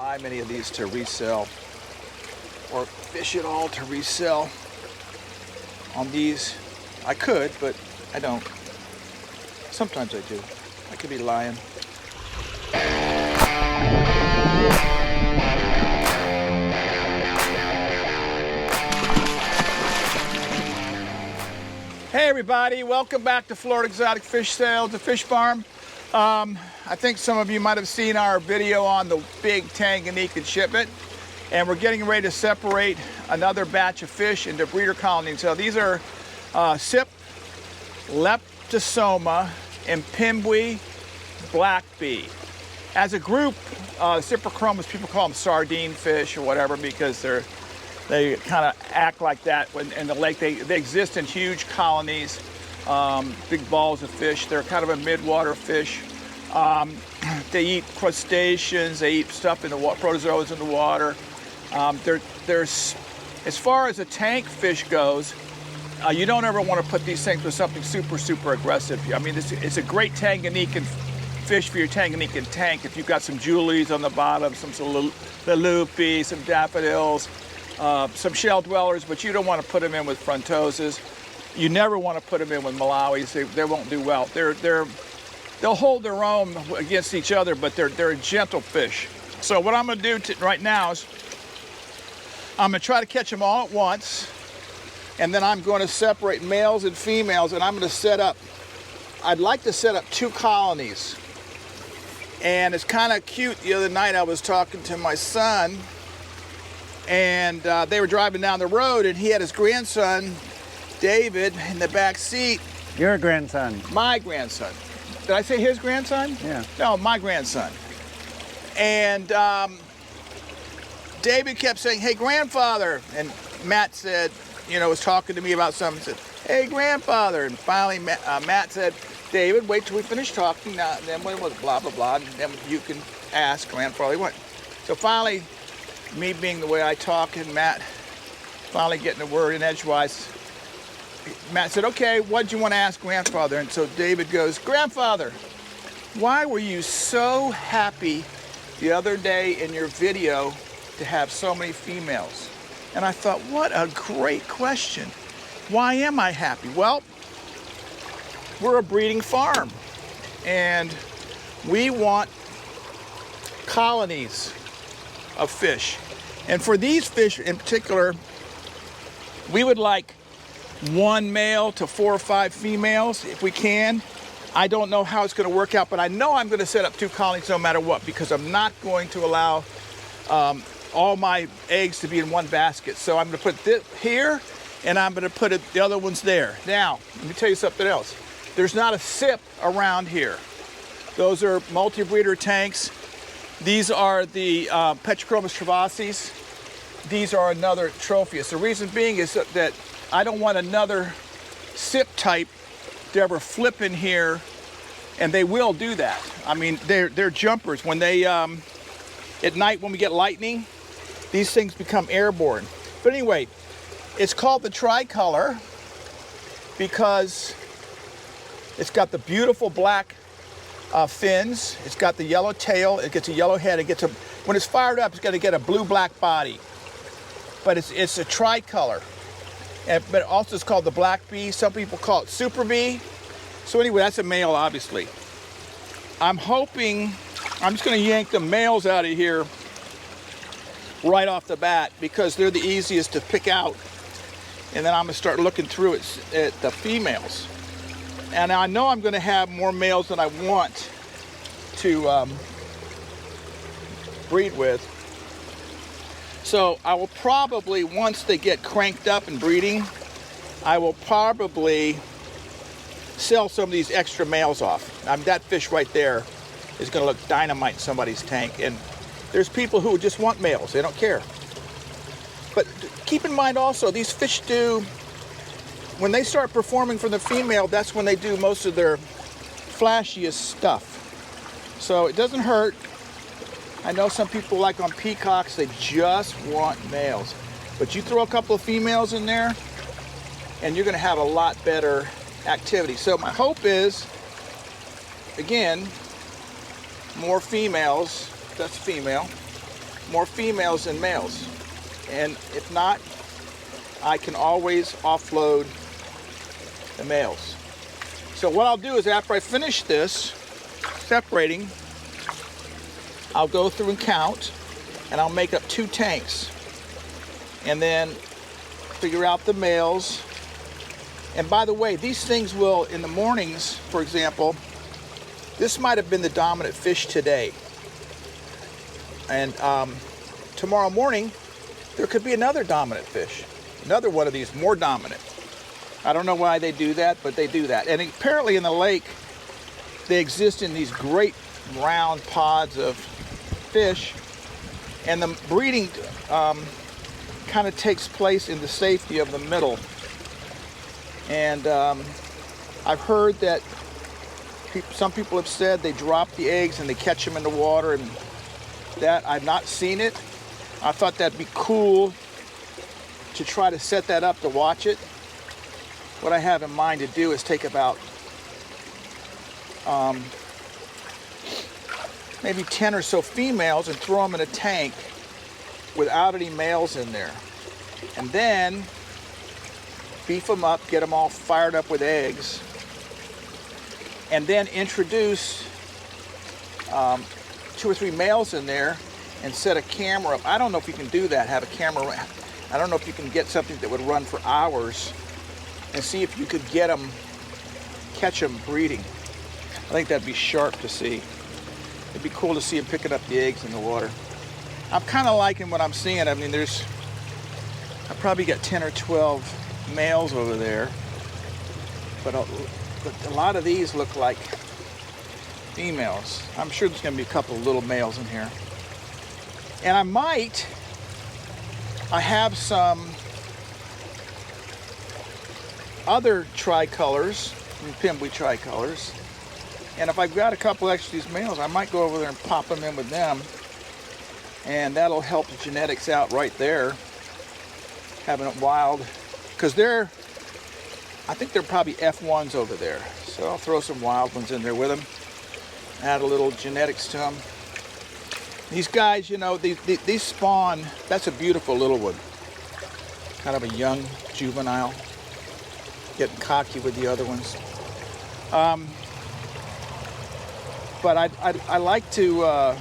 buy many of these to resell or fish at all to resell on these. I could, but I don't. Sometimes I do. I could be lying. Hey everybody, welcome back to Florida Exotic Fish Sales, the fish farm. I think some of you might have seen our video on the big Tanganyika shipment, and we're getting ready to separate another batch of fish into breeder colonies. So these are Cyprichromis Leptosoma Mpimbwe black bee. As a group, Cyprichromis, people call them sardine fish or whatever because they kind of act like that in the lake. They exist in huge colonies, big balls of fish. They're kind of a mid-water fish. They eat crustaceans. They eat stuff in the water, protozoas in the water. There's, as far as a tank fish goes, you don't ever want to put these things with something super aggressive. I mean, it's a great Tanganyikan fish for your Tanganyikan tank. If you've got some Julies on the bottom, some Lalupi, some daffodils, some shell dwellers, but you don't want to put them in with frontoses. You never want to put them in with Malawis. They won't do well. They'll hold their own against each other, but they're a gentle fish. So what I'm going to do right now is I'm going to try to catch them all at once, and then I'm going to separate males and females, and I'm going to set up, I'd like to set up 2 colonies. And it's kind of cute. The other night I was talking to my son, and they were driving down the road, and he had his grandson, David, in the back seat. Your grandson. My grandson. Did I say his grandson? Yeah. No, my grandson. And David kept saying, "Hey, grandfather." And Matt said, was talking to me about something. Said, "Hey, grandfather." And finally, Matt said, "David, wait till we finish talking. Now, and then when it was blah, blah, blah, and then you can ask grandfather what." So finally, me being the way I talk, and Matt finally getting a word in edgewise, Matt said, "Okay, what do you want to ask grandfather?" And so David goes, "Grandfather, why were you so happy the other day in your video to have so many females?" And I thought, what a great question. Why am I happy? Well, we're a breeding farm, and we want colonies of fish. And for these fish in particular, we would like 1 male to 4 or 5 females if we can. I don't know how it's going to work out, but I know I'm going to set up 2 colonies no matter what, because I'm not going to allow all my eggs to be in one basket. So I'm going to put this here, and I'm going to put the other ones there. Now, let me tell you something else. There's not a sip around here. Those are multi-breeder tanks. These are the Petrichromis travasis. These are another Tropheus. The reason being is that I don't want another sip type to ever flip in here, and they will do that. I mean, they're jumpers. When they, at night when we get lightning, these things become airborne. But anyway, it's called the Tricolor because it's got the beautiful black fins. It's got the yellow tail. It gets a yellow head. When it's fired up, it's going to get a blue-black body. But it's a tricolor. But also it's called the black bee. Some people call it super bee. So anyway, that's a male, obviously. I'm hoping, I'm just going to yank the males out of here right off the bat because they're the easiest to pick out. And then I'm going to start looking through at the females. And I know I'm going to have more males than I want to breed with. So I will probably, once they get cranked up and breeding, I will probably sell some of these extra males off. That fish right there is going to look dynamite in somebody's tank. And there's people who just want males. They don't care. But keep in mind also, these fish do, when they start performing for the female, that's when they do most of their flashiest stuff. So it doesn't hurt. I know some people, like on peacocks, they just want males. But you throw a couple of females in there, and you're going to have a lot better activity. So my hope is, again, more females. That's female. more females than males. And if not, I can always offload the males. So what I'll do is after I finish this separating, I'll go through and count, and I'll make up 2 tanks. And then figure out the males. And by the way, these things will, in the mornings, for example, this might have been the dominant fish today. And tomorrow morning, there could be another dominant fish. Another one of these, more dominant. I don't know why they do that, but they do that. And apparently in the lake, they exist in these great round pods of fish. And the breeding kind of takes place in the safety of the middle. And I've heard that some people have said they drop the eggs and they catch them in the water, and that I've not seen it. I thought that'd be cool to try to set that up to watch it. What I have in mind to do is take about maybe 10 or so females and throw them in a tank without any males in there. And then beef them up, get them all fired up with eggs, and then introduce 2 or 3 males in there and set a camera up. I don't know if you can do that, have a camera. I don't know if you can get something that would run for hours and see if you could get them, catch them breeding. I think that'd be sharp to see. It'd be cool to see them picking up the eggs in the water. I'm kind of liking what I'm seeing. I mean, I probably got 10 or 12 males over there, but a lot of these look like females. I'm sure there's going to be a couple of little males in here. And I have some other tricolors, Mpimbwe tricolors, and if I've got a couple extra of these males, I might go over there and pop them in with them, and that'll help the genetics out right there, having it wild, because I think they're probably F1s over there, so I'll throw some wild ones in there with them, add a little genetics to them. These guys, you know, these spawn. That's a beautiful little one, kind of a young juvenile, getting cocky with the other ones. But I like to,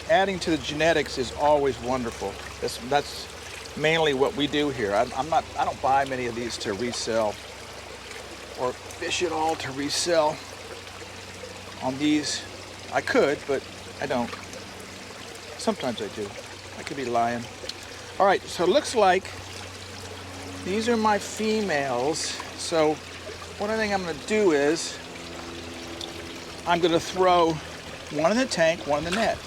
adding to the genetics is always wonderful. That's mainly what we do here. I don't buy many of these to resell or fish at all to resell on these. I could, but I don't. Sometimes I do. I could be lying. All right, so it looks like these are my females. So one thing I'm going to do is I'm going to throw one in the tank, one in the net.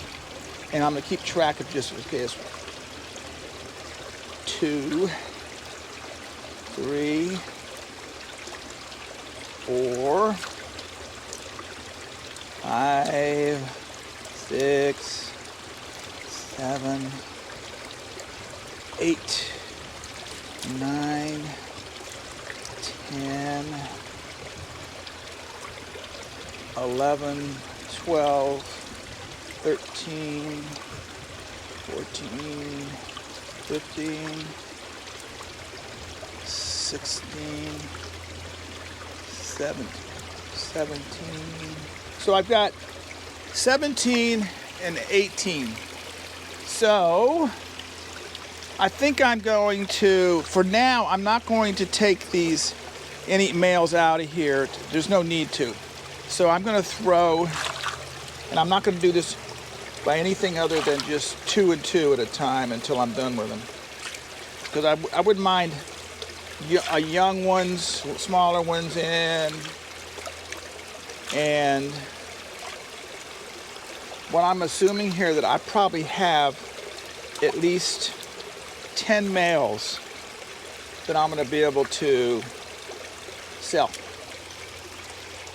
And I'm going to keep track of just, okay, 2, 3, 4, 5, 6, 7, 8, 9, 10, 11, 12, 13, 14, 15, 16, 17. So I've got 17 and 18. So I think I'm going to, for now, I'm not going to take any males out of here. There's no need to. So I'm going to throw, and I'm not going to do this by anything other than just 2 and 2 at a time until I'm done with them. Because I wouldn't mind a young ones, smaller ones in, and what I'm assuming here that I probably have at least 10 males that I'm going to be able to sell.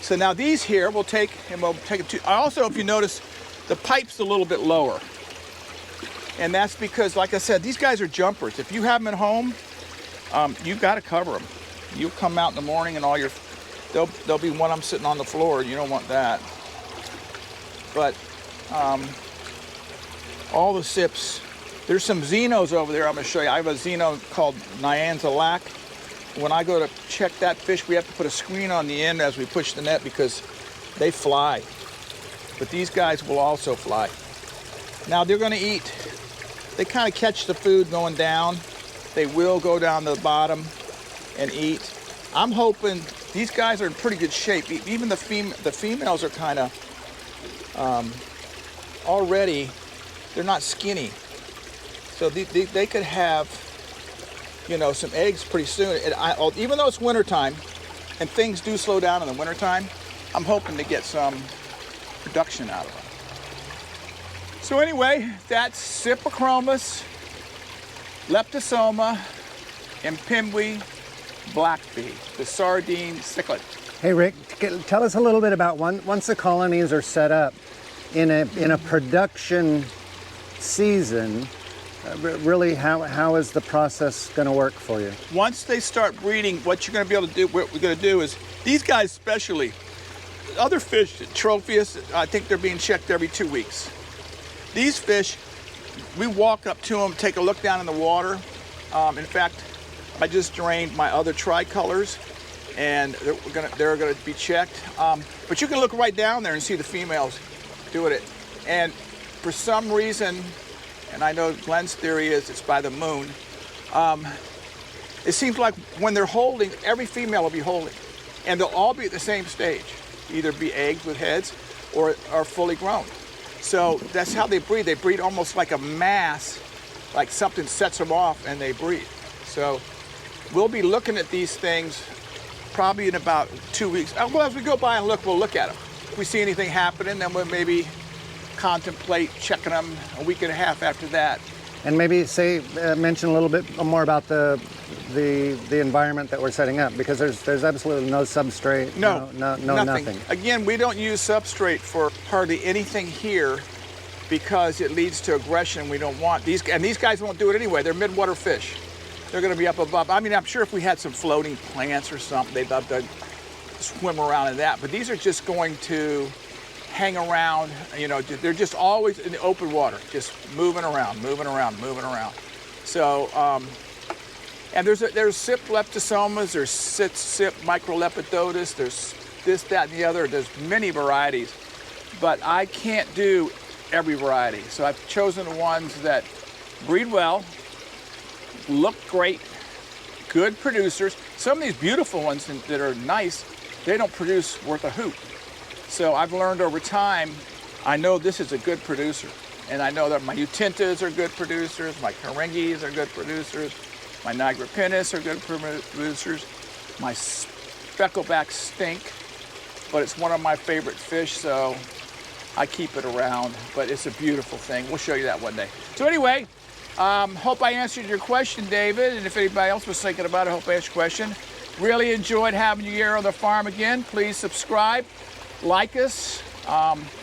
So now these here we'll take it to. Also, if you notice, the pipe's a little bit lower, and that's because, like I said, these guys are jumpers. If you have them at home, you've got to cover them. You'll come out in the morning and there'll be one of them sitting on the floor. You don't want that. But all the sips. There's some xenos over there I'm gonna show you. I have a xeno called Nyanza lac. When I go to check that fish, we have to put a screen on the end as we push the net because they fly. But these guys will also fly. Now they're gonna eat. They kind of catch the food going down. They will go down to the bottom and eat. I'm hoping these guys are in pretty good shape. Even the females are kind of already, they're not skinny. So they could have, you know, some eggs pretty soon. Even though it's wintertime and things do slow down in the wintertime, I'm hoping to get some production out of them. So anyway, that's Cyprichromis Leptosoma Mpimbwe blackfeed, the sardine cichlid. Hey Rick, tell us a little bit about once the colonies are set up in a production season. Really, how is the process going to work for you? Once they start breeding, what you're going to be able to do, what we're going to do is, these guys especially, other fish, Tropheus, I think they're being checked every 2 weeks. These fish, we walk up to them, take a look down in the water. In fact, I just drained my other tricolors, and they're gonna be checked. But you can look right down there and see the females doing it. And for some reason, and I know Glenn's theory is it's by the moon, it seems like when they're holding, every female will be holding. And they'll all be at the same stage, either be eggs with heads or are fully grown. So that's how they breed. They breed almost like a mass, like something sets them off and they breed. So we'll be looking at these things probably in about 2 weeks. Well, as we go by and look, we'll look at them. If we see anything happening, then we'll maybe contemplate checking them a week and a half after that. And maybe mention a little bit more about the environment that we're setting up, because there's absolutely no substrate, no nothing. Again, we don't use substrate for hardly anything here because it leads to aggression we don't want. These guys won't do it anyway. They're midwater fish. They're going to be up above. I mean, I'm sure if we had some floating plants or something, they'd love to swim around in that. But these are just going to hang around, you know, they're just always in the open water, just moving around. So, and there's Cyp leptosomas, there's Cyp microlepidotus, there's this, that, and the other. There's many varieties, but I can't do every variety. So I've chosen the ones that breed well, look great, good producers. Some of these beautiful ones that are nice, they don't produce worth a hoot. So I've learned over time, I know this is a good producer. And I know that my Utintas are good producers, my Karingis are good producers, my Nigripinnis are good producers, my specklebacks stink, but it's one of my favorite fish, so I keep it around. But it's a beautiful thing. We'll show you that one day. So anyway, hope I answered your question, David, and if anybody else was thinking about it, I hope I answered your question. Really enjoyed having you here on the farm again. Please subscribe. Like us.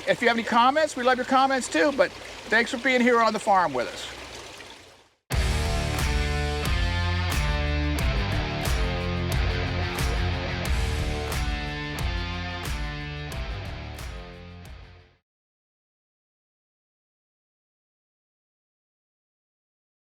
If you have any comments, we love your comments too, but thanks for being here on the farm with us.